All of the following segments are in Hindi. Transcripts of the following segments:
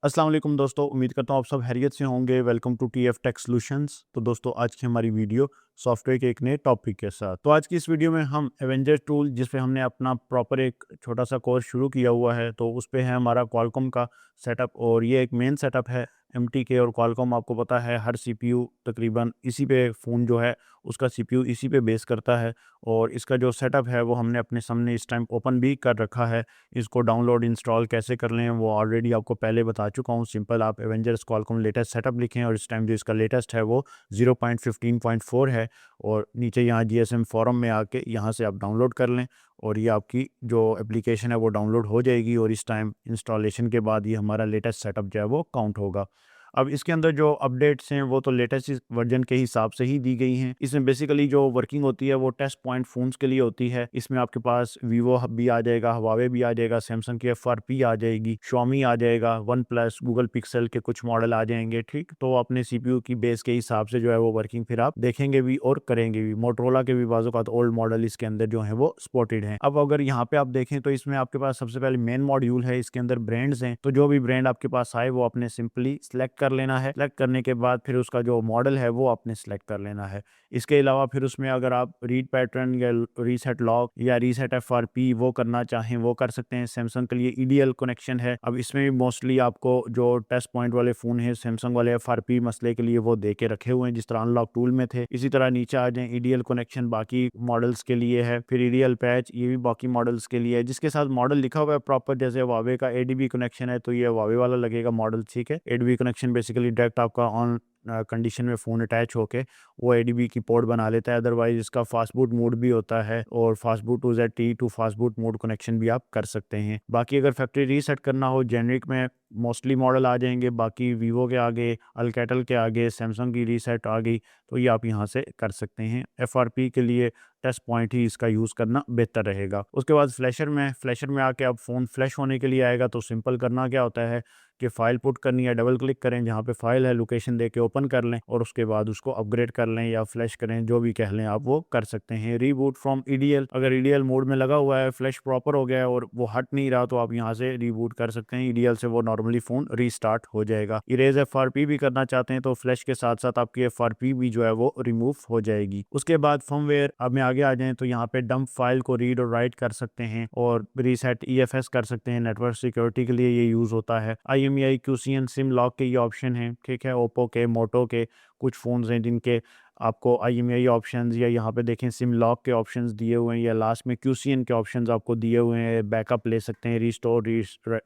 अस्सलाम वालेकुम दोस्तों, उम्मीद करता हूँ आप सब खैरियत से होंगे। Welcome to TF tech solutions. तो दोस्तों, आज की हमारी वीडियो सॉफ्टवेयर के एक नए टॉपिक के साथ। तो आज की इस वीडियो में हम एवेंजर टूल, जिस पे हमने अपना प्रॉपर एक छोटा सा कोर्स शुरू किया हुआ है, तो उस पे है हमारा क्वालकॉम का सेटअप। और ये एक मेन सेटअप है एमटीके और क्वालकॉम। आपको पता है हर सीपीयू तकरीबन इसी पे फ़ोन जो है उसका सीपीयू इसी पे बेस करता है। और इसका जो सेटअप है वो हमने अपने सामने इस टाइम ओपन भी कर रखा है। इसको डाउनलोड इंस्टॉल कैसे कर लें वो ऑलरेडी आपको पहले बता चुका हूँ। सिंपल आप एवेंजर्स क्वालकॉम लेटेस्ट सेटअप लिखें और इस टाइम जो इसका लेटेस्ट है वो 0.15.4 है। और नीचे यहाँ जीएसएम फोरम में आके यहाँ से आप डाउनलोड कर लें और ये आपकी जो एप्लीकेशन है वो डाउनलोड हो जाएगी। और इस टाइम इंस्टॉलेशन के बाद ये हमारा लेटेस्ट सेटअप जो है वो काउंट होगा। अब इसके अंदर जो अपडेट्स हैं वो तो लेटेस्ट वर्जन के हिसाब से ही दी गई हैं। इसमें बेसिकली जो वर्किंग होती है वो टेस्ट पॉइंट फ़ोन्स के लिए होती है। इसमें आपके पास वीवो भी आ जाएगा, हवावे भी आ जाएगा, सैमसंग की एफआरपी आ जाएगी, Xiaomi आ जाएगा, वन प्लस, गूगल पिक्सल के कुछ मॉडल आ जाएंगे। ठीक, तो अपने सीपीयू की बेस के हिसाब से जो है वो वर्किंग फिर आप देखेंगे भी और करेंगे भी। मोटरोला के भी बाजू का ओल्ड मॉडल इसके अंदर जो है वो स्पॉटेड हैं। अब अगर यहाँ पे आप देखें तो इसमें आपके पास सबसे पहले मेन मॉड्यूल है, इसके अंदर ब्रांड्स हैं। तो जो भी ब्रांड आपके पास आए वो आपने सिंपली सेलेक्ट कर लेना है। सेलेक्ट करने के बाद फिर उसका जो मॉडल है वो आपने सेलेक्ट कर लेना है। इसके अलावा फिर उसमें अगर आप रीड पैटर्न या रीसेट लॉक या रीसेट एफआरपी वो करना चाहें वो कर सकते हैं। सैमसंग के लिए ईडीएल कनेक्शन है। अब इसमें भी मोस्टली आपको जो टेस्ट पॉइंट वाले फ़ोन है सैमसंग वाले एफआरपी मसले के लिए वो दे के रखे हुए हैं, जिस तरह अनलॉक टूल में थे। इसी तरह नीचे आ जाए, ईडीएल कनेक्शन बाकी मॉडल्स के लिए है। फिर ईडीएल पैच ये भी बाकी मॉडल्स के लिए है, जिसके साथ मॉडल लिखा हुआ है प्रॉपर। जैसे वावे का एडीबी कनेक्शन है तो ये वावे वाला लगेगा मॉडल। ठीक है, एडीबी कनेक्शन बेसिकली डायरेक्ट आपका ऑन कंडीशन में फ़ोन अटैच होके वो एडीबी की पोर्ट बना लेता है। अदरवाइज इसका फास्ट बूट मोड भी होता है और fast boot to ZTE to fast boot mode connection भी आप कर सकते हैं। बाकी अगर फैक्ट्री रीसेट करना हो, जेनरिक में मोस्टली मॉडल आ जाएंगे। बाकी वीवो के आगे, अल्कैटल के आगे, सैमसंग की रीसेट आ गई तो ये आप यहाँ से कर सकते हैं। एफआरपी के लिए टेस्ट पॉइंट ही इसका यूज़ करना बेहतर रहेगा। उसके बाद फ्लैशर में आके अब फ़ोन फ्लैश होने के लिए आएगा तो सिंपल करना क्या होता है कि फ़ाइल पुट करनी है, डबल क्लिक करें, जहाँ पे फ़ाइल है लोकेशन दे के ओपन कर लें और उसके बाद उसको अपग्रेड कर लें या फ्लैश करें, जो भी कह लें आप वो कर सकते हैं। रीबूट फ्रॉम ईडीएल, अगर ईडीएल मोड में लगा हुआ है, फ्लैश प्रॉपर हो गया है और वो हट नहीं रहा तो आप यहाँ से रीबूट कर सकते हैं। ईडीएल से वो नॉर्मली फ़ोन रीस्टार्ट हो जाएगा। इरेज एफआरपी भी करना चाहते हैं तो फ्लैश के साथ साथ आपकी एफआरपी भी जो है वो रिमूव हो जाएगी। उसके बाद फर्मवेयर अब में आगे आ जाएं तो यहाँ पे डंप फाइल को रीड और राइट कर सकते हैं और रीसेट ईएफएस कर सकते हैं। नेटवर्क सिक्योरिटी के लिए ये यूज़ होता है। IMEI QCN सिम लॉक के ये ऑप्शन हैं। ठीक है, ओप्पो के, मोटो के कुछ फ़ोन्स हैं जिनके आपको IMEI ऑप्शंस या यहाँ पे देखें सिम लॉक के ऑप्शंस दिए हुए हैं या लास्ट में QCN के ऑप्शंस आपको दिए हुए हैं। बैकअप ले सकते हैं, रीस्टोर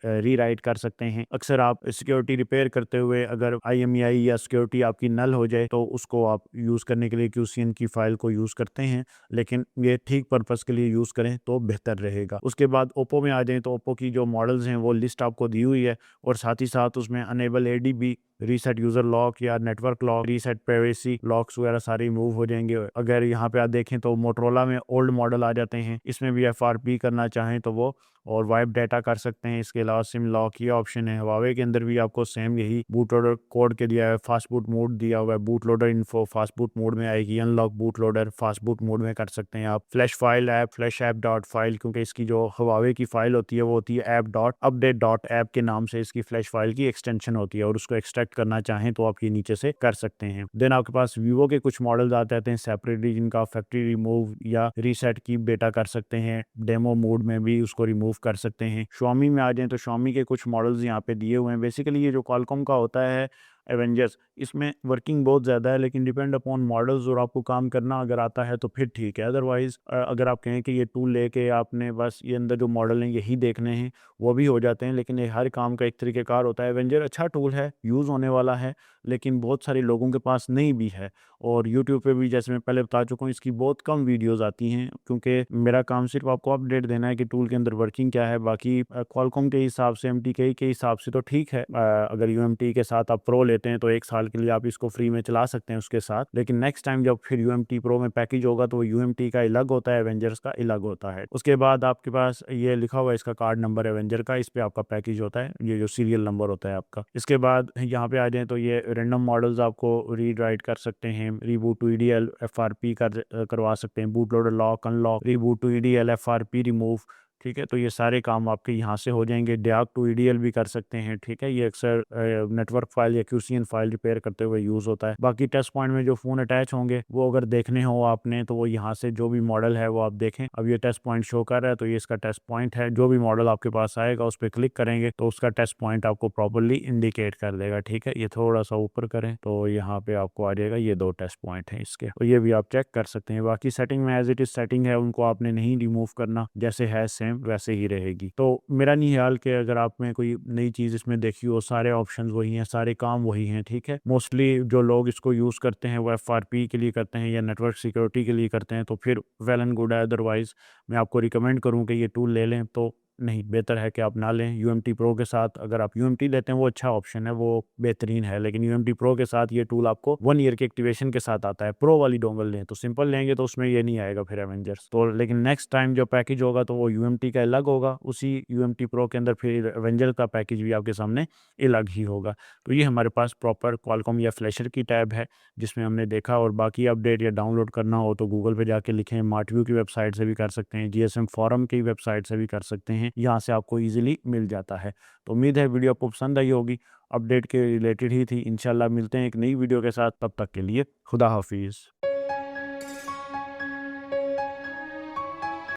री राइट कर सकते हैं। अक्सर आप सिक्योरिटी रिपेयर करते हुए अगर IMEI या सिक्योरिटी आपकी नल हो जाए तो उसको आप यूज़ करने के लिए QCN की फ़ाइल को यूज़ करते हैं, लेकिन ये ठीक पर्पज़ के लिए यूज़ करें तो बेहतर रहेगा। उसके बाद ओप्पो में आ जाएँ तो ओप्पो की जो मॉडल्स हैं वो लिस्ट आपको दी हुई है और साथ ही साथ उसमें enable ADB, reset user lock या network lock, reset privacy locks वगैरह सारे रिमूव हो जाएंगे। अगर यहाँ पे आप देखें तो मोटरोला में ओल्ड मॉडल आ जाते हैं, इसमें भी एफआरपी करना चाहें तो वो और वाइप डाटा कर सकते हैं। इसके अलावा सिम लॉक ये ऑप्शन है। हुआवे के अंदर भी आपको सेम यही बूट लोडर कोड के दिया है, फास्ट बूट मोड दिया हुआ है। Boot loader info fast boot mode में आएगी, unlock boot loader fast boot mode में कर सकते हैं आप। Flash file app, flash app dot file, क्योंकि इसकी जो हुआवे की फाइल होती है वो होती है app dot update dot app के नाम से इसकी फ्लैश फाइल की एक्सटेंशन होती है और उसको एक्सट्रैक्ट करना चाहें तो आप ये नीचे से कर सकते हैं। देन आपके पास वीवो के कुछ मॉडल्स आते हैं सेपरेटली जिनका फैक्ट्री रिमूव या रीसेट की बेटा कर सकते हैं। डेमो मोड में भी उसको रिमूव कर सकते हैं। Xiaomi में आ जाएँ तो Xiaomi के कुछ मॉडल्स यहाँ पे दिए हुए हैं। बेसिकली ये जो क्वालकॉम का होता है एवेंजर्स, इसमें वर्किंग बहुत ज़्यादा है, लेकिन डिपेंड अपॉन मॉडल्स और आपको काम करना अगर आता है तो फिर ठीक है। अदरवाइज़ अगर आप कहें कि ये टूल लेके आपने बस ये अंदर जो मॉडल हैं यही देखने हैं, वो भी हो जाते हैं, लेकिन ये हर काम का एक तरीक़ेकार होता है। एवेंजर अच्छा टूल है, यूज़ होने वाला है, लेकिन बहुत सारे लोगों के पास नहीं भी है। और यूट्यूब पे भी जैसे मैं पहले बता चुका हूँ इसकी बहुत कम वीडियोज़ आती हैं, क्योंकि मेरा काम सिर्फ़ आपको अपडेट देना है कि टूल के अंदर वर्किंग क्या है। बाकी क्वालकॉम के हिसाब से, MTK के हिसाब से तो ठीक है। अगर UMT के साथ आप प्रो लेते हैं तो 1 साल के लिए आप इसको फ्री में चला सकते हैं उसके साथ, लेकिन नेक्स्ट टाइम जब फिर UMT प्रो में पैकेज होगा तो वो UMT का अलग होता है, एवेंजर्स का अलग होता है। उसके बाद आपके पास ये लिखा हुआ है इसका कार्ड नंबर एवेंजर का, इस पे आपका पैकेज होता है, ये जो सीरियल नंबर होता है आपका। इसके बाद यहाँ पे आ जाएँ तो ये रैंडम मॉडल्स आपको रीड राइट कर सकते हैं। रीबूट टू EDL FRP करवा सकते हैं। Boot loader lock unlock, reboot to EDL FRP remove. ठीक है। तो ये सारे काम आपके यहाँ से हो जाएंगे। DAC टू EDL भी कर सकते हैं, ठीक है। ये अक्सर नेटवर्क फाइल या QCN फाइल रिपेयर करते हुए यूज़ होता है। बाकी टेस्ट पॉइंट में जो फ़ोन अटैच होंगे वो अगर देखने हो आपने तो वो यहाँ से जो भी मॉडल है वो आप देखें। अब ये टेस्ट पॉइंट शो कर रहा है तो ये इसका टेस्ट पॉइंट है। जो भी मॉडल आपके पास आएगा उस पर क्लिक करेंगे तो उसका टेस्ट पॉइंट आपको प्रॉपरली इंडिकेट कर देगा, ठीक है। ये थोड़ा सा ऊपर करें तो यहाँ पे आपको आ जाएगा, ये 2 टेस्ट पॉइंट हैं इसके, तो ये भी आप चेक कर सकते हैं। बाकी सेटिंग में एज इट इज सेटिंग है, उनको आपने नहीं रिमूव करना, जैसे है सेम वैसे ही रहेगी। तो मेरा नहीं ख्याल कि अगर आप में कोई नई चीज़ इसमें देखी हो, सारे ऑप्शंस वही हैं, सारे काम वही हैं, ठीक है। मोस्टली जो लोग इसको यूज़ करते हैं वो FRP के लिए करते हैं या नेटवर्क सिक्योरिटी के लिए करते हैं, तो फिर वेल एंड गुड है। अदरवाइज़ मैं आपको रिकमेंड करूँ कि ये टूल ले लें तो नहीं, बेहतर है कि आप ना लें। UMT Pro के साथ अगर आप UMT लेते हैं वो अच्छा ऑप्शन है, वो बेहतरीन है, लेकिन UMT Pro के साथ ये टूल आपको 1 ईयर के एक्टिवेशन के साथ आता है। प्रो वाली डोंगल लें तो सिंपल लेंगे तो उसमें ये नहीं आएगा फिर एवेंजर्स तो, लेकिन नेक्स्ट टाइम जो पैकेज होगा तो वो UMT का अलग होगा, उसी UMT Pro के अंदर फिर एवेंजर का पैकेज भी आपके सामने अलग ही होगा। तो ये हमारे पास प्रॉपर क्वालकॉम या फ्लैशर की टैब है जिसमें हमने देखा। और बाकी अपडेट या डाउनलोड करना हो तो गूगल पे जाके लिखें, मार्टव्यू की वेबसाइट से भी कर सकते हैं, GSM फोरम की वेबसाइट से भी कर सकते हैं, यहाँ से आपको ईजिली मिल जाता है। तो उम्मीद है वीडियो आपको पसंद आई होगी, अपडेट के रिलेटेड ही थी। इंशाल्लाह मिलते हैं एक नई वीडियो के साथ, तब तक के लिए खुदा हाफिज़।